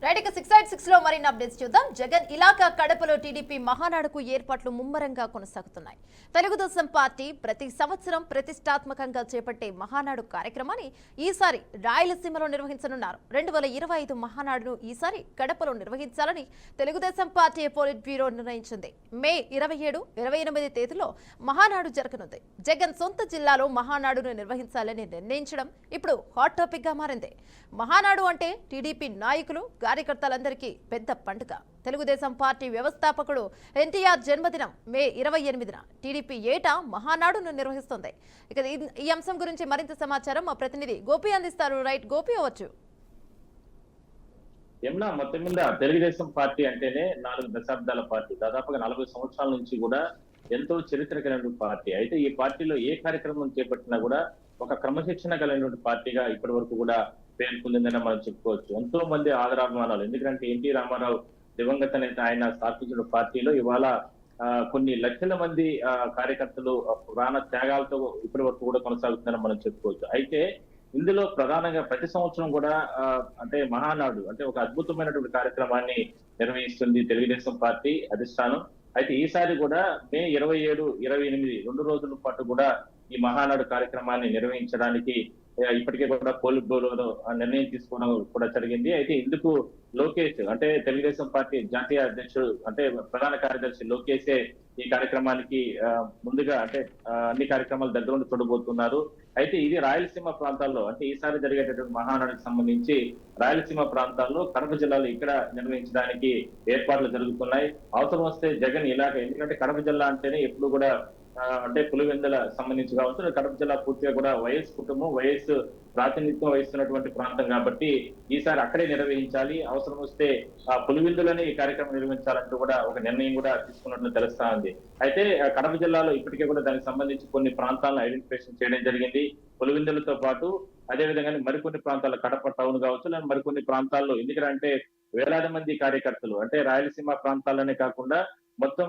Right ఇక 686 లో మరిన్ని అప్డేట్స్ చూద్దాం. జగన్ ఇలాకా కడపలో టీడీపీ మహానాడుకు ఏర్పాట్లు ముమ్మరంగా కొనసాగుతున్నాయి. తెలుగుదేశం పార్టీ ప్రతి సంవత్సరం ప్రతిష్టాత్మకంగా చేపట్టే మహానాడు కార్యక్రమాన్ని ఈసారి రాయలసీమలో నిర్వహించనున్నారు. 2025 మహానాడును ఈసారి కడపలో నిర్వహించాలని తెలుగుదేశం పార్టీ పోలిట్ బ్యూరో నిర్ణయించింది. మే 27, 28 తేదీలో మహానాడు జరగనుంది. జగన్ సొంత జిల్లాలో మహానాడును నిర్వహించాలని నిర్ణయించడం ఇప్పుడు హాట్ టాపిక్ గా మారింది. మహానాడు అంటే టీడీపీ నాయకులు కార్యకర్తలందరికీ పెద్ద పండుగ. తెలుగుదేశం పార్టీ వ్యవస్థాపకుడు ఎన్టీఆర్ జన్మదినం మే 28న టీడీపీ ఏటా మహానాడును నిర్వహిస్తోంది. ఇక ఈ అంశం గురించి మరింత సమాచారం మా ప్రతినిధి గోపి అందిస్తారు. రైట్ గోపి, అవ్వచ్చు. యమునా, మొత్తం మీద తెలుగుదేశం పార్టీ అంటేనే 4 దశాబ్దాల పార్టీ. దాదాపుగా 40 సంవత్సరాల నుంచి కూడా ఎంతో చరిత్ర కలిగిన పార్టీ. అయితే ఈ పార్టీలో ఏ కార్యక్రమం చేపట్టినా కూడా ఒక క్రమశిక్షణ కలిగినటువంటి పార్టీగా ఇప్పటి వరకు కూడా పేరు పొందిందని మనం చెప్పుకోవచ్చు. ఎంతో మంది ఆదరాభిమానాలు. ఎందుకంటే ఎన్టీ రామారావు దివంగత నేత ఆయన స్థాపించిన పార్టీలో ఇవాళ కొన్ని లక్షల మంది కార్యకర్తలు ప్రాణ త్యాగాలతో ఇప్పటి వరకు కూడా కొనసాగుతుందని మనం చెప్పుకోవచ్చు. అయితే ఇందులో ప్రధానంగా ప్రతి సంవత్సరం కూడా అంటే మహానాడు అంటే ఒక అద్భుతమైనటువంటి కార్యక్రమాన్ని నిర్వహిస్తుంది తెలుగుదేశం పార్టీ అధిష్టానం. అయితే ఈసారి కూడా మే 27, 28 2 రోజుల పాటు కూడా ఈ మహానాడు కార్యక్రమాన్ని నిర్వహించడానికి ఇప్పటికే కూడా పోలిట్ బ్యూరో నిర్ణయం తీసుకోవడం కూడా జరిగింది. అయితే ఇందుకు లోకేష్ అంటే తెలుగుదేశం పార్టీ జాతీయ అధ్యక్షుడు అంటే ప్రధాన కార్యదర్శి లోకేషే ఈ కార్యక్రమానికి ముందుగా అంటే అన్ని కార్యక్రమాలు దగ్గర ఉండి చూడబోతున్నారు. అయితే ఇది రాయలసీమ ప్రాంతాల్లో అంటే ఈసారి జరిగేటటువంటి మహానాడుకు సంబంధించి రాయలసీమ ప్రాంతాల్లో కడప జిల్లాలో ఇక్కడ నిర్వహించడానికి ఏర్పాట్లు జరుగుతున్నాయి. అవసరం వస్తే జగన్ ఇలాగ, ఎందుకంటే కడప జిల్లా అంటేనే ఎప్పుడు కూడా అంటే పులివెందుల సంబంధించి కావచ్చు, కడప జిల్లా పూర్తిగా కూడా వైఎస్ కుటుంబం వైఎస్ ప్రాతినిధ్యం వహిస్తున్నటువంటి ప్రాంతం కాబట్టి ఈసారి అక్కడే నిర్వహించాలి. అవసరం వస్తే ఆ పులివెందులని ఈ కార్యక్రమం నిర్వహించాలంటూ కూడా ఒక నిర్ణయం కూడా తీసుకున్నట్లు తెలుస్తా ఉంది. అయితే కడప జిల్లాలో ఇప్పటికే కూడా దానికి సంబంధించి కొన్ని ప్రాంతాలను ఐడెంటిఫికేషన్ చేయడం జరిగింది. పులివెందులతో పాటు అదేవిధంగా మరికొన్ని ప్రాంతాల్లో కడప టౌన్ కావచ్చు, లేదా మరికొన్ని ప్రాంతాల్లో, ఎందుకంటే వేలాది మంది కార్యకర్తలు అంటే రాయలసీమ ప్రాంతాలనే కాకుండా మొత్తం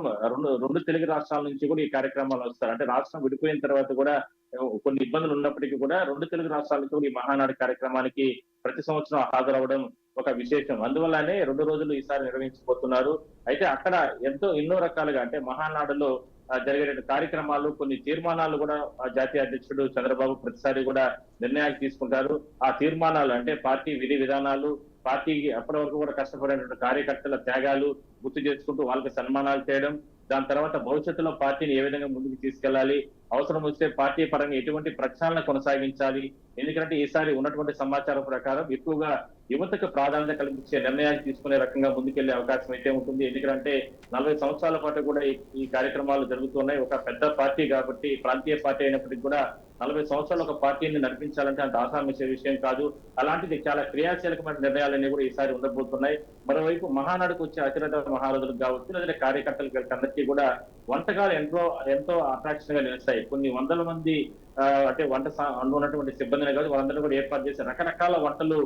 రెండు తెలుగు రాష్ట్రాల నుంచి కూడా ఈ కార్యక్రమాలు వస్తారు. అంటే రాష్ట్రం విడిపోయిన తర్వాత కూడా కొన్ని ఇబ్బందులు ఉన్నప్పటికీ కూడా 2 తెలుగు రాష్ట్రాల నుంచి కూడా ఈ మహానాడు కార్యక్రమానికి ప్రతి సంవత్సరం హాజరవడం ఒక విశేషం. అందువల్లనే 2 రోజులు ఈసారి నిర్వహించబోతున్నారు. అయితే అక్కడ ఎన్నో రకాలుగా అంటే మహానాడులో జరిగే కార్యక్రమాలు కొన్ని తీర్మానాలు కూడా జాతీయ అధ్యక్షుడు చంద్రబాబు ప్రతిసారి కూడా నిర్ణయాలు తీసుకుంటారు. ఆ తీర్మానాలు అంటే పార్టీ విధి విధానాలు, పార్టీకి అప్పటి వరకు కూడా కష్టపడినటువంటి కార్యకర్తల త్యాగాలు గుర్తు చేసుకుంటూ వాళ్ళకి సన్మానాలు చేయడం, దాని తర్వాత భవిష్యత్తులో పార్టీని ఏ విధంగా ముందుకు తీసుకెళ్లాలి, అవసరం వస్తే పార్టీ పరంగా ఎటువంటి ప్రక్షాళన కొనసాగించాలి. ఎందుకంటే ఈసారి ఉన్నటువంటి సమాచారం ప్రకారం ఎక్కువగా యువతకు ప్రాధాన్యత కల్పించే నిర్ణయాలు తీసుకునే రకంగా ముందుకెళ్లే అవకాశం అయితే ఉంటుంది. ఎందుకంటే 40 సంవత్సరాల పాటు కూడా ఈ కార్యక్రమాలు జరుగుతున్నాయి. ఒక పెద్ద పార్టీ కాబట్టి, ప్రాంతీయ పార్టీ అయినప్పటికీ కూడా 40 సంవత్సరాలు ఒక పార్టీని నడిపించాలంటే అంత ఆసామించే విషయం కాదు. అలాంటిది చాలా క్రియాశీలకమైన నిర్ణయాలన్నీ కూడా ఈసారి ఉండబోతున్నాయి. మరోవైపు మహానాడుకు వచ్చే అతిరథ మహారథులకు కావచ్చు, లేదా కార్యకర్తలకు అందరికీ కూడా వంటకాలు ఎంతో అట్రాక్షన్ గా నిలుస్తాయి. కొన్ని వందల మంది అంటే వంట ఉన్నటువంటి సిబ్బందిని కాదు, వాళ్ళందరూ కూడా ఏర్పాటు చేసి రకరకాల వంటలు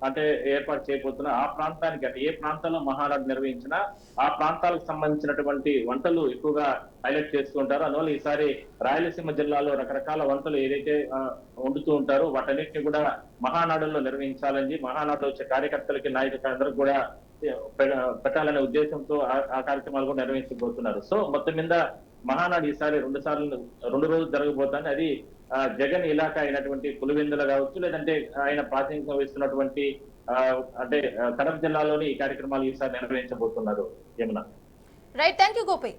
అంటే ఏర్పాటు చేయబోతున్నా ఆ ప్రాంతానికి అంటే ఏ ప్రాంతంలో మహానాడు నిర్వహించినా ఆ ప్రాంతాలకు సంబంధించినటువంటి వంటలు ఎక్కువగా హైలైట్ చేస్తూ ఉంటారు. అందువల్ల ఈసారి రాయలసీమ జిల్లాలో రకరకాల వంటలు ఏదైతే వండుతూ ఉంటారో వాటన్నిటిని కూడా మహానాడులో నిర్వహించాలని మహానాడులో వచ్చే కార్యకర్తలకి నాయకులందరూ కూడా పెట్టాలనే ఉద్దేశంతో ఆ కార్యక్రమాలు కూడా నిర్వహించబోతున్నారు. సో మొత్తం మీద మహానాడు ఈసారి 2 రోజులు జరగబోతుంది. అది జగన్ ఇలాకా అయినటువంటి పులివెందుల కావచ్చు, లేదంటే ఆయన ప్రాతినిధ్యం వహిస్తున్నటువంటి అంటే కడప జిల్లాలోని ఈ కార్యక్రమాలు ఈసారి నిర్వహించబోతున్నారు. Yamuna, right, thank you Gopi.